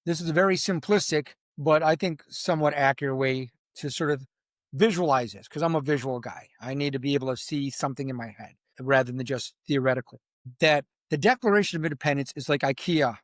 this is a very simplistic, but I think somewhat accurate way to sort of visualize this, because I'm a visual guy. I need to be able to see something in my head rather than just theoretically. That the Declaration of Independence is like IKEA,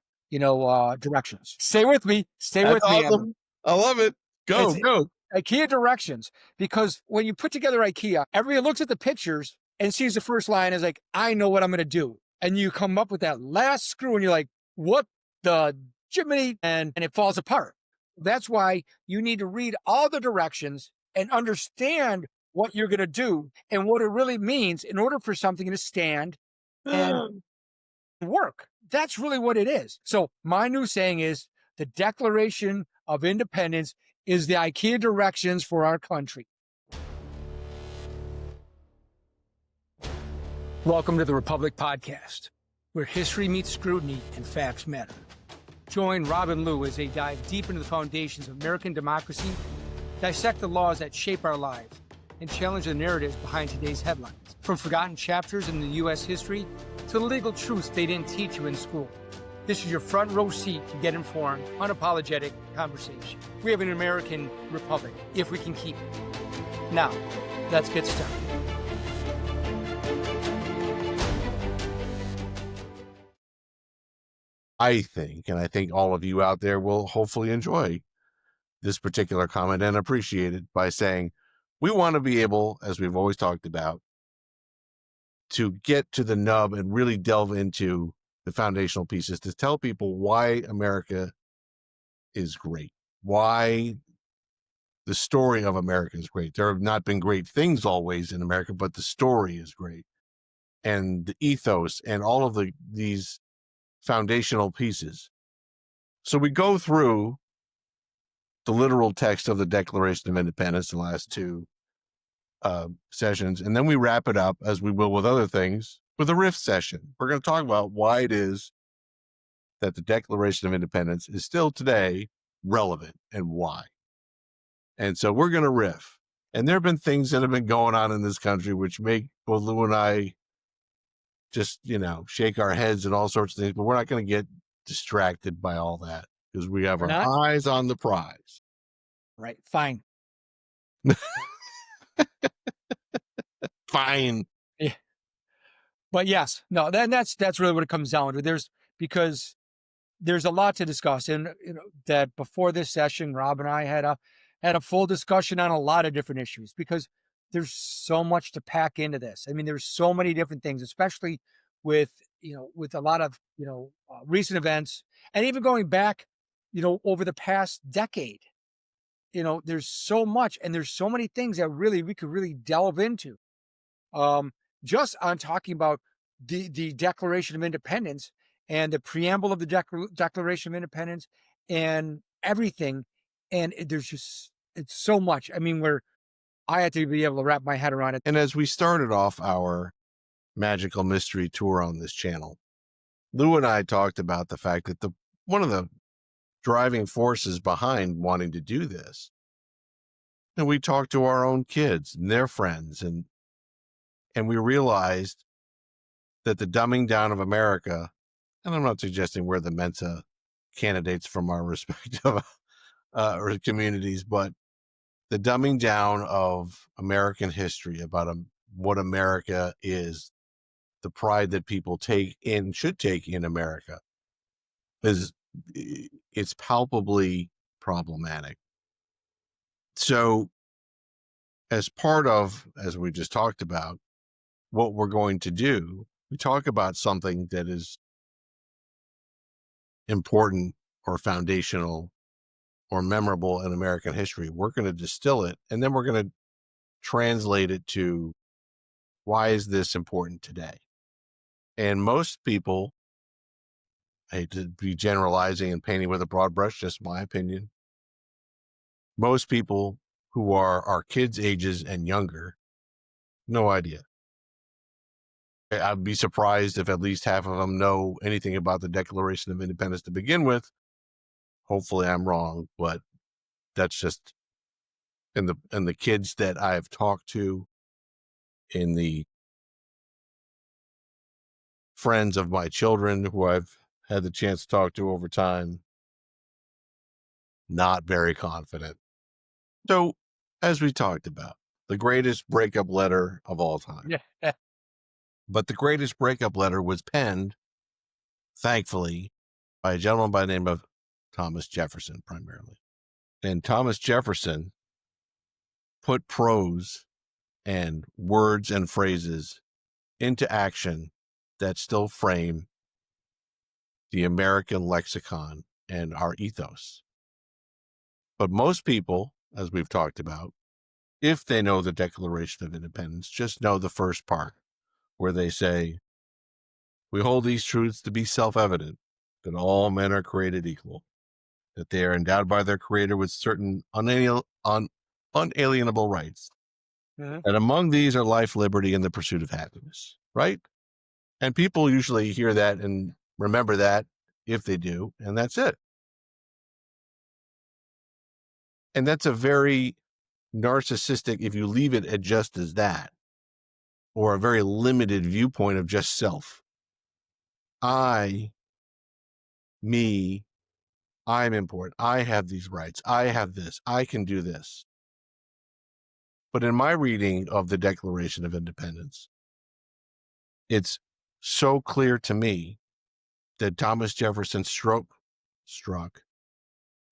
directions. Stay with me. Stay That's with me. awesome. I love it. Go, It's go. IKEA directions, because when you put together IKEA, everybody looks at the pictures and sees the first line is like, I know what I'm going to do. And you come up with that last screw and you're like, what the Jiminy? And it falls apart. That's why you need to read all the directions and understand what you're going to do and what it really means in order for something to stand and work. That's really what it is. So my new saying is the Declaration of Independence is the IKEA directions for our country. Welcome to the Republic Podcast, where history meets scrutiny and facts matter. Join Rob and Lou as they dive deep into the foundations of American democracy, dissect the laws that shape our lives, and challenge the narratives behind today's headlines. From forgotten chapters in the U.S. history to the legal truths they didn't teach you in school. This is your front row seat to get informed, unapologetic conversation. We have an American republic, if we can keep it. Now, let's get started. I think, and I think all of you out there will hopefully enjoy this particular comment and appreciate it by saying, we want to be able, as we've always talked about, to get to the nub and really delve into the foundational pieces to tell people why America is great, why the story of America is great. There have not been great things always in America, but the story is great. And the ethos and all of these foundational pieces. So we go through the literal text of the Declaration of Independence, the last two sessions, and then we wrap it up, as we will with other things, with a riff session. We're going to talk about why it is that the Declaration of Independence is still today relevant and why. And so we're going to riff. And there have been things that have been going on in this country which make both Lou and I just, shake our heads and all sorts of things, but we're not going to get distracted by all that because we have our eyes on the prize. Right. Fine. Fine. Yeah. But yes, no, then that's really what it comes down to. Because there's a lot to discuss, and that before this session, Rob and I had a full discussion on a lot of different issues, because there's so much to pack into this. I mean, there's so many different things, especially with a lot of recent events, and even going back over the past decade. There's so much, and there's so many things that we could really delve into. Just on talking about the Declaration of Independence and the preamble of the Declaration of Independence and everything. And it's so much. I mean, I had to be able to wrap my head around it. And as we started off our magical mystery tour on this channel, Lou and I talked about the fact that one of the driving forces behind wanting to do this, and we talked to our own kids and their friends, and we realized that the dumbing down of America, and I'm not suggesting we're the Mensa candidates from our respective communities, but the dumbing down of American history about what America is, the pride that people should take in America, it's palpably problematic. So as part of, as we just talked about, what we're going to do, we talk about something that is important or foundational or memorable in American history. We're going to distill it, and then we're going to translate it to, why is this important today? And most people, I hate to be generalizing and painting with a broad brush, just my opinion, most people who are our kids' ages and younger, no idea. I'd be surprised if at least half of them know anything about the Declaration of Independence to begin with. Hopefully I'm wrong, but that's just in the kids that I've talked to, in the friends of my children who I've had the chance to talk to over time, not very confident. So, as we talked about, the greatest breakup letter of all time. Yeah. But the greatest breakup letter was penned, thankfully, by a gentleman by the name of Thomas Jefferson, primarily. And Thomas Jefferson put prose and words and phrases into action that still frame the American lexicon and our ethos. But most people, as we've talked about, if they know the Declaration of Independence, just know the first part where they say, "We hold these truths to be self-evident, that all men are created equal, that they are endowed by their Creator with certain unalienable rights, Mhm. and among these are life, liberty, and the pursuit of happiness," right? And people usually hear that and remember that, if they do, and that's it. And that's a very narcissistic, if you leave it at just as that, or a very limited viewpoint of just self. I, me, I'm important. I have these rights. I have this. I can do this. But in my reading of the Declaration of Independence, it's so clear to me that Thomas Jefferson struck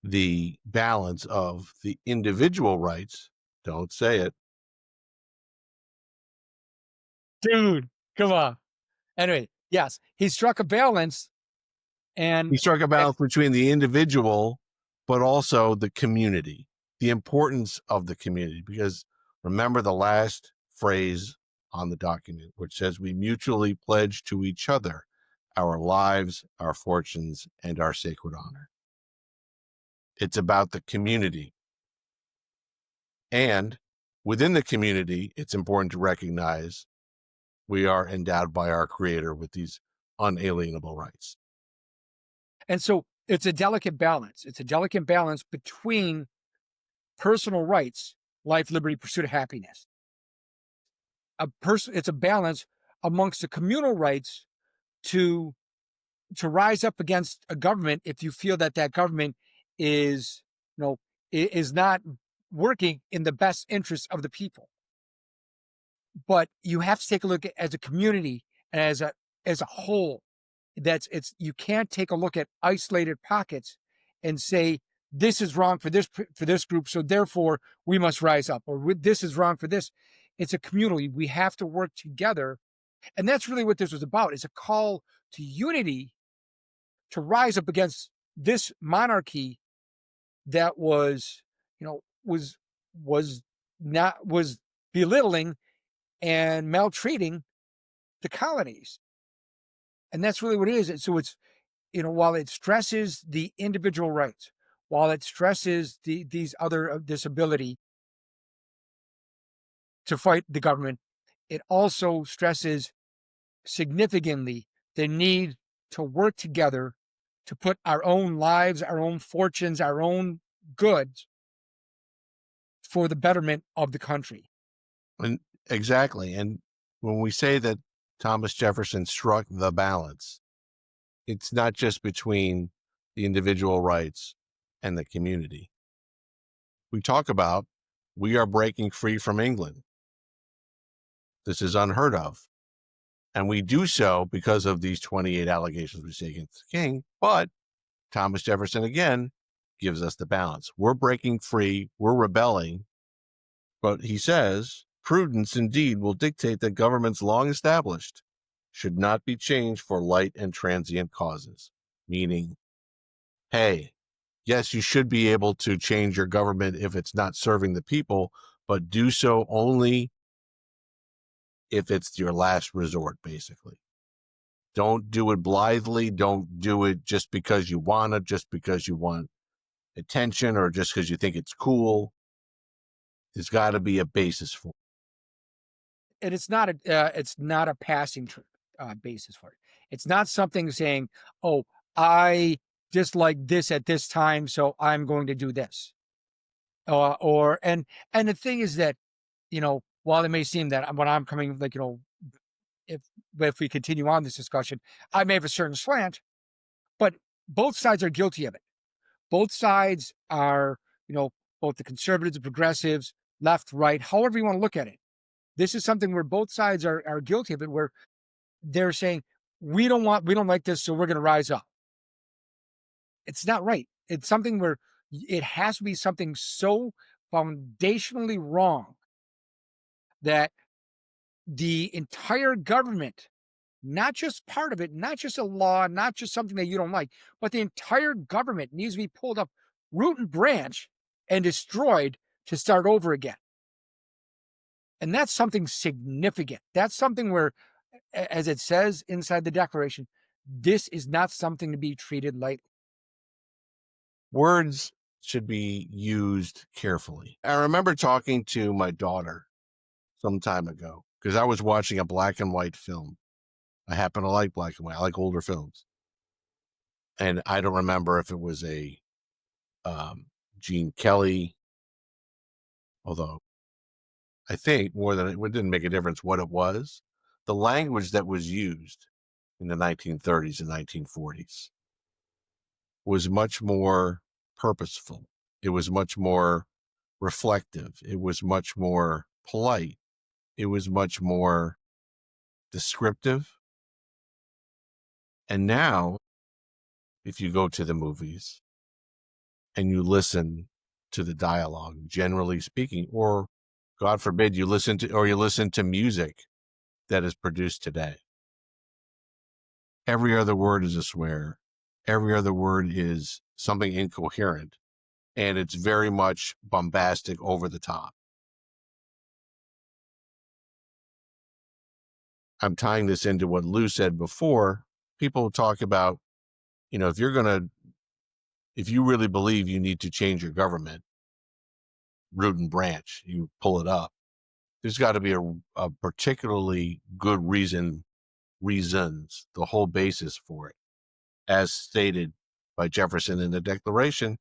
the balance of the individual rights. Don't say it. Dude, come on. Anyway, yes, he struck a balance He and struck a balance between the individual, but also the community, the importance of the community. Because remember the last phrase on the document, which says, "We mutually pledge to each other our lives, our fortunes, and our sacred honor." It's about the community. And within the community, it's important to recognize we are endowed by our Creator with these unalienable rights. and so it's a delicate balance. It's a delicate balance between personal rights, life, liberty, pursuit of happiness. It's a balance amongst the communal rights to rise up against a government if you feel that that government is, is not working in the best interest of the people. But you have to take a look at as a community and as a whole. You can't take a look at isolated pockets and say this is wrong for this group, so therefore we must rise up, or this is wrong for this. It's a community. We have to work together, and that's really what this was about. It's a call to unity to rise up against this monarchy that was, was not was belittling and maltreating the colonies. And that's really what it is. And so it's, while it stresses the individual rights, while it stresses these other this ability to fight the government, it also stresses significantly the need to work together to put our own lives, our own fortunes, our own goods for the betterment of the country. And exactly. And when we say that Thomas Jefferson struck the balance, it's not just between the individual rights and the community. We talk about we are breaking free from England. This is unheard of. And we do so because of these 28 allegations we say against the king. But Thomas Jefferson, again, gives us the balance. We're breaking free. We're rebelling. But he says, "Prudence indeed will dictate that governments long established should not be changed for light and transient causes." Meaning, hey, yes, you should be able to change your government if it's not serving the people, but do so only if it's your last resort, basically. Don't do it blithely. Don't do it just because you want to, just because you want attention, or just because you think it's cool. There's got to be a basis for it. And it's not a passing basis for it. It's not something saying, "Oh, I dislike this at this time, so I'm going to do this." Or and the thing is that, while it may seem that when I'm coming, like, if if we continue on this discussion, I may have a certain slant, but both sides are guilty of it. both sides are, both the conservatives, the progressives, left, right, however you want to look at it. This is something where both sides are guilty of it, where they're saying, we don't like this, so we're going to rise up. It's not right. It's something where it has to be something so foundationally wrong that the entire government, not just part of it, not just a law, not just something that you don't like, but the entire government needs to be pulled up root and branch and destroyed to start over again. And that's something significant. That's something where, as it says inside the Declaration, this is not something to be treated lightly. Words should be used carefully. I remember talking to my daughter some time ago because I was watching a black and white film. I happen to like black and white. I like older films. And I don't remember if it was a Gene Kelly, although I think more than it didn't make a difference what it was. The language that was used in the 1930s and 1940s was much more purposeful. It was much more reflective. It was much more polite. It was much more descriptive. And now, if you go to the movies and you listen to the dialogue, generally speaking, or God forbid you listen to music that is produced today, every other word is a swear. Every other word is something incoherent, and it's very much bombastic, over the top. I'm tying this into what Lou said before. People talk about, if you really believe you need to change your government, root and branch, you pull it up. There's got to be a particularly good reasons, the whole basis for it, as stated by Jefferson in the Declaration,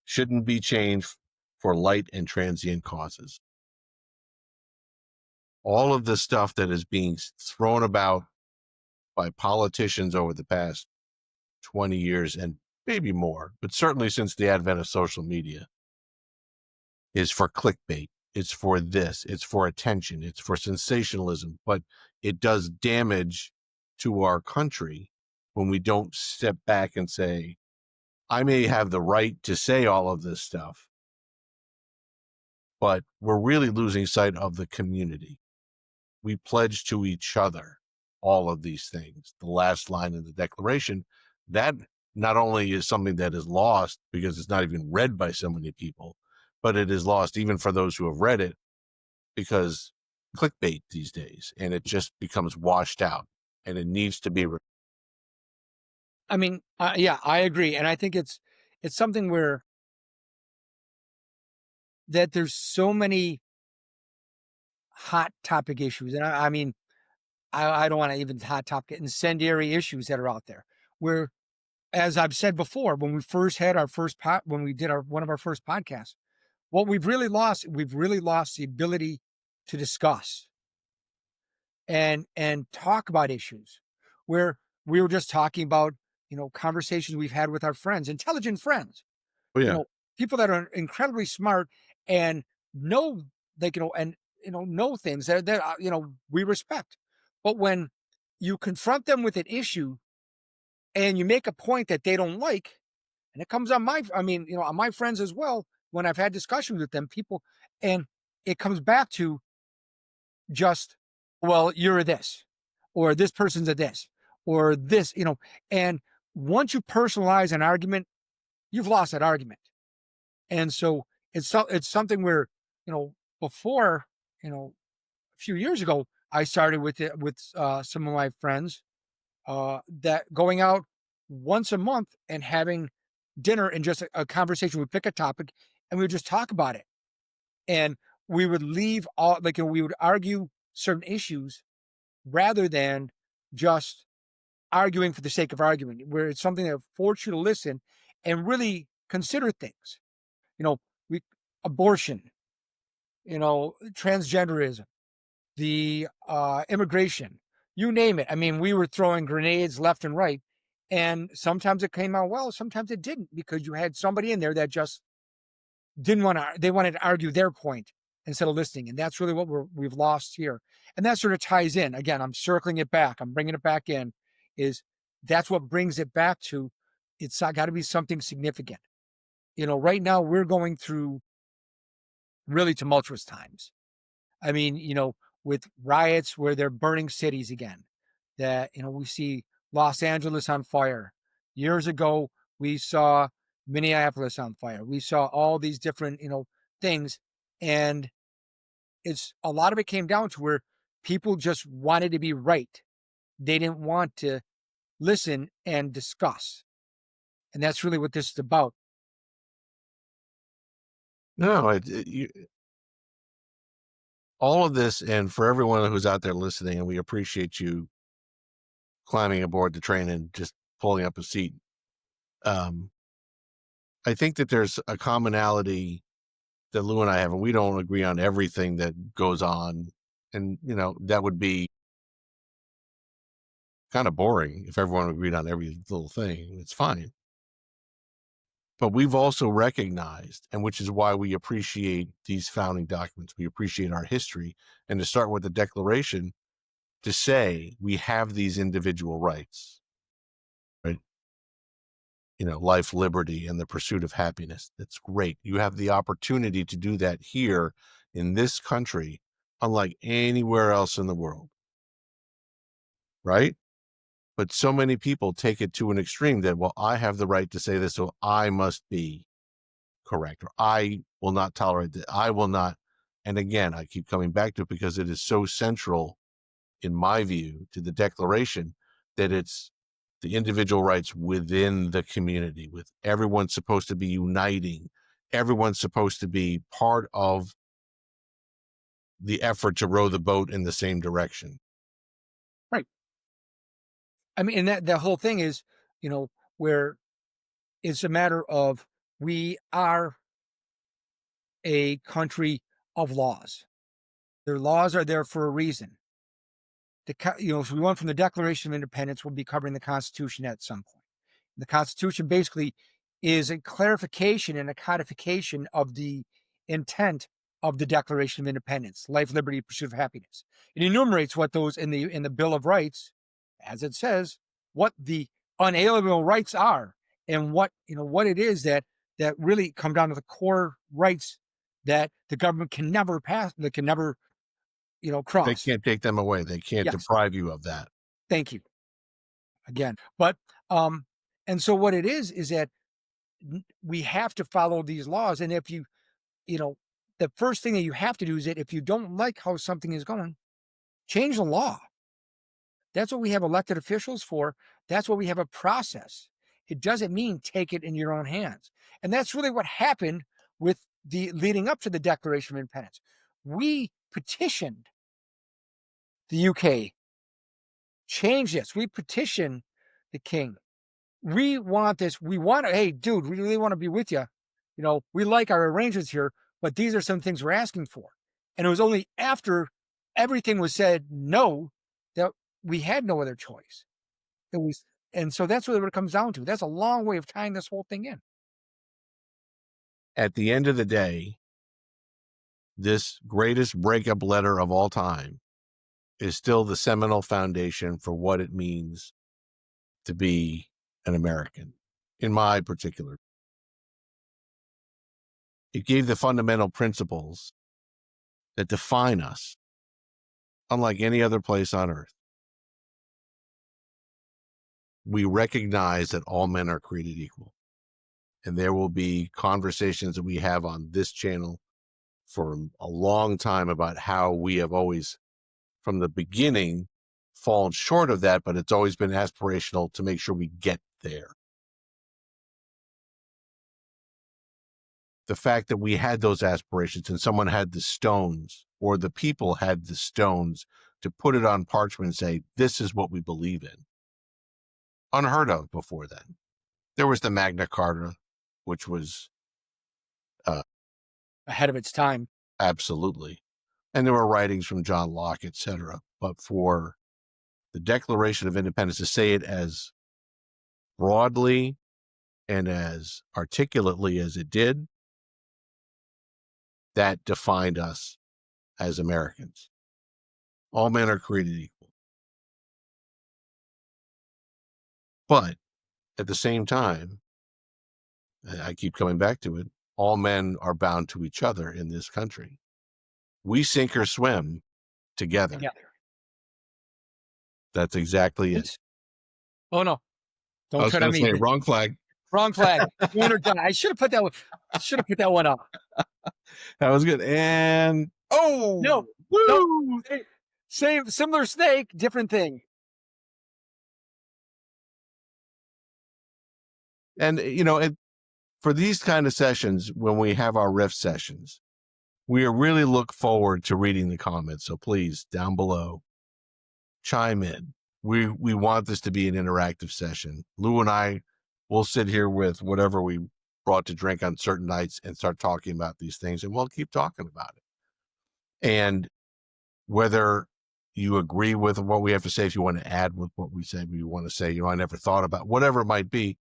shouldn't be changed for light and transient causes. All of the stuff that is being thrown about by politicians over the past 20 years and maybe more, but certainly since the advent of social media, is for clickbait. It's for this. It's for attention. It's for sensationalism. But it does damage to our country when we don't step back and say, I may have the right to say all of this stuff, but we're really losing sight of the community. We pledge to each other all of these things. The last line of the Declaration, that not only is something that is lost because it's not even read by so many people, but it is lost even for those who have read it because clickbait these days, and it just becomes washed out, and it needs to be. I mean, yeah, I agree. And I think it's something where that there's so many hot topic issues. And I mean, I don't want to even hot topic incendiary issues that are out there where, as I've said before, when we first had when we did one of our first podcasts, what we've really lost the ability to discuss and talk about issues where we were just talking about, conversations we've had with our friends, intelligent friends, Oh, yeah. People that are incredibly smart and know, know things that we respect. But when you confront them with an issue and you make a point that they don't like, and it comes on on my friends as well, when I've had discussions with them, and it comes back to just, well, you're a this, or this person's a this, or this, and once you personalize an argument, you've lost that argument. And so it's something where, before, a few years ago, I started with it with some of my friends, that going out once a month and having dinner and just a conversation. We'd pick a topic and we would just talk about it. And we would leave all, we would argue certain issues rather than just arguing for the sake of arguing, where it's something that forces you to listen and really consider things. We abortion, transgenderism, the immigration, you name it. I mean, we were throwing grenades left and right, And sometimes it came out well, sometimes it didn't, because you had somebody in there that just didn't want to, they wanted to argue their point instead of listening. And that's really what we've lost here. And that sort of ties in. Again, I'm circling it back. I'm bringing it back in. Is that's what brings it back to, it's got to be something significant. Right now we're going through really tumultuous times. I mean, with riots where they're burning cities again, that, we see Los Angeles on fire. Years ago, we saw Minneapolis on fire. We saw all these different, things. And it's a lot of it came down to where people just wanted to be right. They didn't want to listen and discuss. And that's really what this is about. No, all of this, and for everyone who's out there listening, and we appreciate you climbing aboard the train and just pulling up a seat. I think that there's a commonality that Lou and I have, and we don't agree on everything that goes on. And, that would be kind of boring if everyone agreed on every little thing. It's fine. But we've also recognized, and which is why we appreciate these founding documents, we appreciate our history, and to start with the Declaration, to say we have these individual rights, right? Life, liberty, and the pursuit of happiness. That's great. You have the opportunity to do that here in this country, unlike anywhere else in the world, right? But so many people take it to an extreme that, well, I have the right to say this, so I must be correct, or I will not tolerate that. I will not. And again, I keep coming back to it because it is so central, in my view, to the Declaration, that it's the individual rights within the community, with everyone supposed to be uniting. Everyone's supposed to be part of the effort to row the boat in the same direction. Right. I mean, and that the whole thing is, where it's a matter of, we are a country of laws. Their laws are there for a reason. If we went from the Declaration of Independence, we'll be covering the Constitution at some point. The Constitution basically is a clarification and a codification of the intent of the Declaration of Independence: life, liberty, pursuit of happiness. It enumerates what those in the Bill of Rights, as it says, what the unalienable rights are, and what it is that really come down to the core rights that the government can never pass, that can never They cross. can't take them away. They can't Yes. deprive you of that. Thank you again. But and so what it is that we have to follow these laws. And if the first thing that you have to do is that if you don't like how something is going, change the law. That's what we have elected officials for. That's what we have a process. It doesn't mean take it in your own hands. And that's really what happened with the leading up to the Declaration of Independence. We petitioned the UK, change this. We petitioned the king. We want this. We want to, hey, dude, we really want to be with you. We like our arrangements here, but these are some things we're asking for. And it was only after everything was said no that we had no other choice. And so that's really what it comes down to. That's a long way of tying this whole thing in. At the end of the day, this greatest breakup letter of all time is still the seminal foundation for what it means to be an American, in my particular. It gave the fundamental principles that define us, unlike any other place on earth. We recognize that all men are created equal. And there will be conversations that we have on this channel for a long time about how we have always, from the beginning, fallen short of that, but it's always been aspirational to make sure we get there. The fact that we had those aspirations and someone had the stones, or the people had the stones to put it on parchment and say, this is what we believe in. Unheard of before then. There was the Magna Carta, which was Ahead of its time. Absolutely. And there were writings from John Locke, etc. But for the Declaration of Independence, to say it as broadly and as articulately as it did, that defined us as Americans. All men are created equal. But at the same time, I keep coming back to it, all men are bound to each other in this country. We sink or swim together. That's exactly it. Oh no! I Don't was tread going on to me. say wrong flag. Wrong flag. Win or die. I should have put that one. Should have put that one up. That was good. And No, woo! Same, similar snake, different thing. And for these kind of sessions, when we have our riff sessions, we really look forward to reading the comments. So please, down below, chime in. We want this to be an interactive session. Lou and I will sit here with whatever we brought to drink on certain nights and start talking about these things, and we'll keep talking about it. And whether you agree with what we have to say, if you want to add with what we say, you want to say, I never thought about, whatever it might be,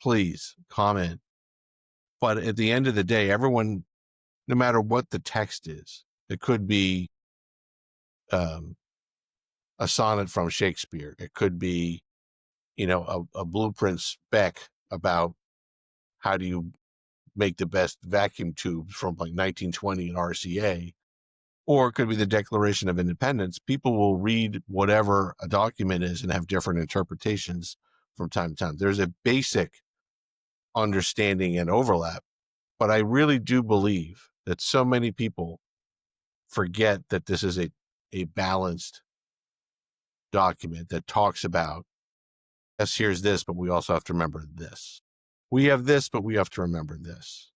please comment. But at the end of the day, everyone, no matter what the text is, it could be a sonnet from Shakespeare. It could be, a blueprint spec about how do you make the best vacuum tubes from like 1920 in RCA, or it could be the Declaration of Independence. People will read whatever a document is and have different interpretations from time to time. There's a basic understanding and overlap, but I really do believe that so many people forget that this is a balanced document that talks about, yes, here's this, but we also have to remember this. We have this, but we have to remember this.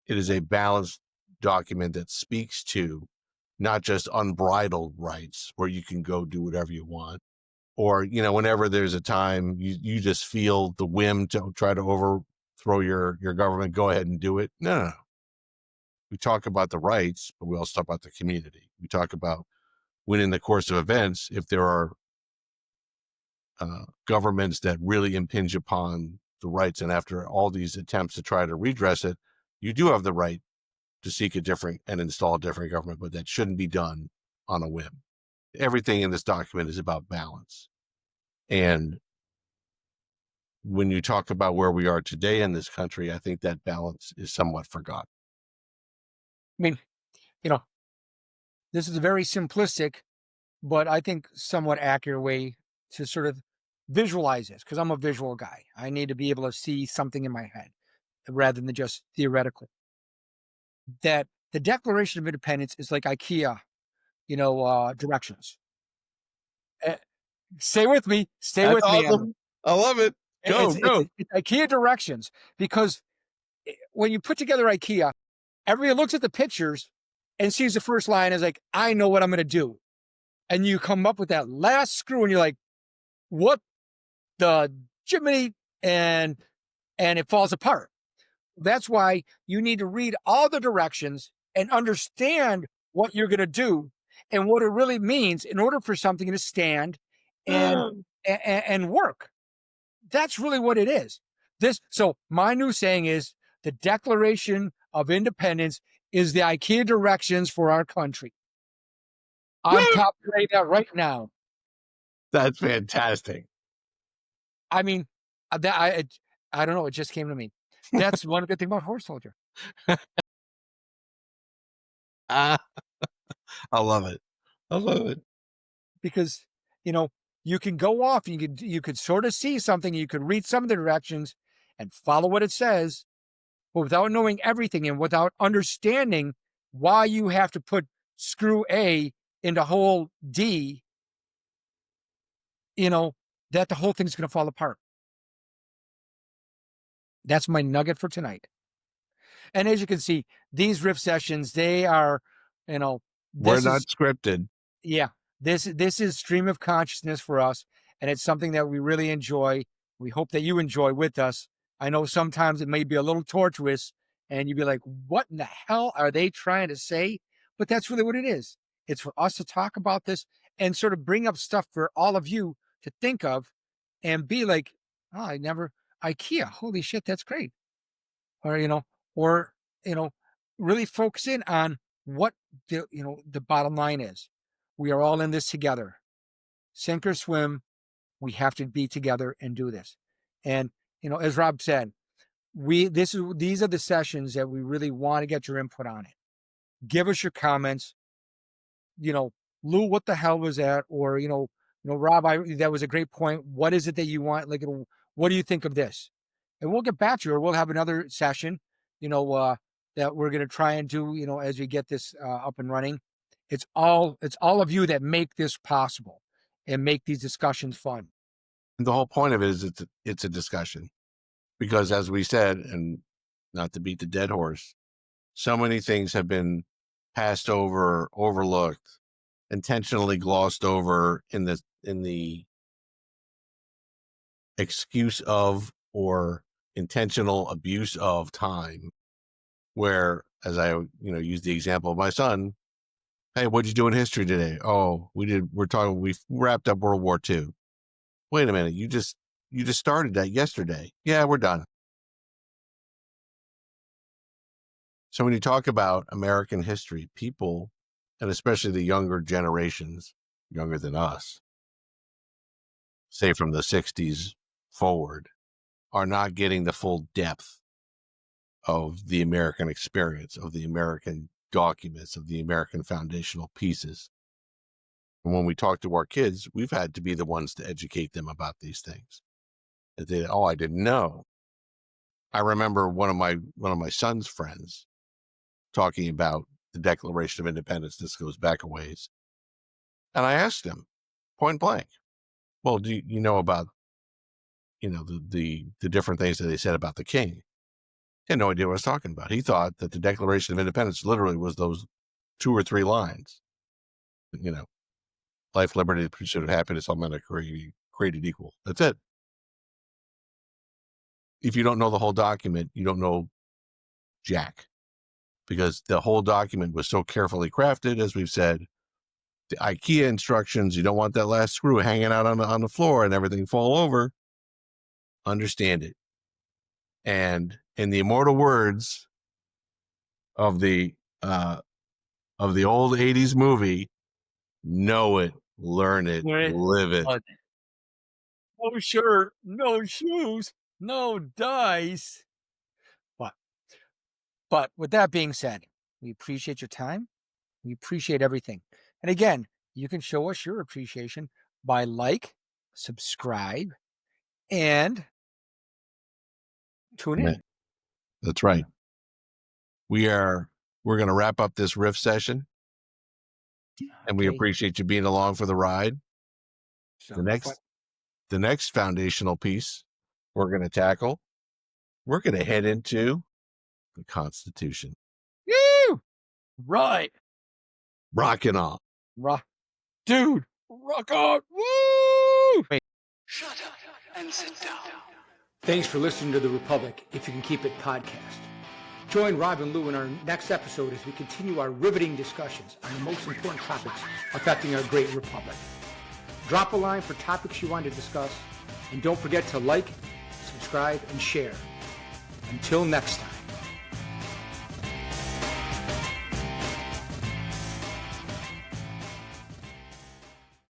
It is a balanced document that speaks to not just unbridled rights where you can go do whatever you want, or, whenever there's a time you just feel the whim to try to overthrow your government, go ahead and do it. No. We talk about the rights, but we also talk about the community. We talk about when in the course of events, if there are governments that really impinge upon the rights, and after all these attempts to try to redress it, you do have the right to seek a different and install a different government, but that shouldn't be done on a whim. Everything in this document is about balance. And when you talk about where we are today in this country, I think that balance is somewhat forgotten. I mean, this is a very simplistic, but I think somewhat accurate way to sort of visualize this, because I'm a visual guy. I need to be able to see something in my head rather than just theoretical. That the Declaration of Independence is like IKEA, directions. Stay with me. Stay with me. Awesome. I love it. Go. It's IKEA directions, because when you put together IKEA, everybody looks at the pictures and sees the first line is like, I know what I'm going to do. And you come up with that last screw and you're like, what the Jiminy? And it falls apart. That's why you need to read all the directions and understand what you're going to do and what it really means in order for something to stand and work. That's really what it is. So my new saying is the Declaration of Independence is the IKEA directions for our country. I'm copyrighting that right now. That's fantastic. I mean, I don't know. It just came to me. That's one good thing about Horse Soldier. I love it. I love it. Because, you can go off, you could sort of see something, you could read some of the directions and follow what it says, but without knowing everything and without understanding why you have to put screw A into hole D, that the whole thing's going to fall apart. That's my nugget for tonight. And as you can see, these riff sessions, they are, we're not scripted. Yeah, this is stream of consciousness for us, and it's something that we really enjoy. We hope that you enjoy with us. I know sometimes it may be a little tortuous, and you'd be like, what in the hell are they trying to say? But that's really what it is. It's for us to talk about this and sort of bring up stuff for all of you to think of and be like, Oh, I never IKEA. Holy shit, that's great. Or really focus in on what the bottom line is. We are all in this together. Sink or swim, we have to be together and do this. And as Rob said, these are the sessions that we really want to get your input on it. Give us your comments. Lou, what the hell was that? Or Rob, that was a great point. What is it that you want? Like, what do you think of this? And we'll get back to you, or we'll have another session, that we're going to try and do, as we get this up and running. It's all of you that make this possible and make these discussions fun. And the whole point of it is it's a discussion, because as we said, and not to beat the dead horse, so many things have been passed over, overlooked, intentionally glossed over in the excuse of or intentional abuse of time, where, as I use the example of my son, hey, what'd you do in history today? Oh, we wrapped up World War II. Wait a minute, you just started that yesterday. Yeah, we're done. So when you talk about American history, people, and especially the younger generations, younger than us, say from the 60s forward, are not getting the full depth of the American experience, of the American documents, of the American foundational pieces. And when we talk to our kids, we've had to be the ones to educate them about these things. I didn't know. I remember one of my son's friends talking about the Declaration of Independence. This goes back a ways. And I asked him point blank, well, do you know about, the different things that they said about the king? He had no idea what I was talking about. He thought that the Declaration of Independence literally was those 2 or 3 lines. Life, liberty, the pursuit of happiness, all men are created equal. That's it. If you don't know the whole document, you don't know jack, because the whole document was so carefully crafted. As we've said, the IKEA instructions, you don't want that last screw hanging out on the floor and everything fall over. Understand it. And in the immortal words of the old 80s movie, know it, learn it, live it. No shirt, no shoes, no dice. But with that being said, we appreciate your time. We appreciate everything. And again, you can show us your appreciation by subscribe, and tune in. That's right. We're going to wrap up this Riff session, and we appreciate you being along for the ride. The next foundational piece we're going to tackle, we're going to head into the Constitution. Woo! Right. Rockin' on. Dude, rock on. Woo! Wait. Shut up and sit down. Thanks for listening to The Republic, If You Can Keep It podcast. Join Rob and Lou in our next episode as we continue our riveting discussions on the most important topics affecting our great republic. Drop a line for topics you want to discuss, and don't forget to like, subscribe, and share. Until next time.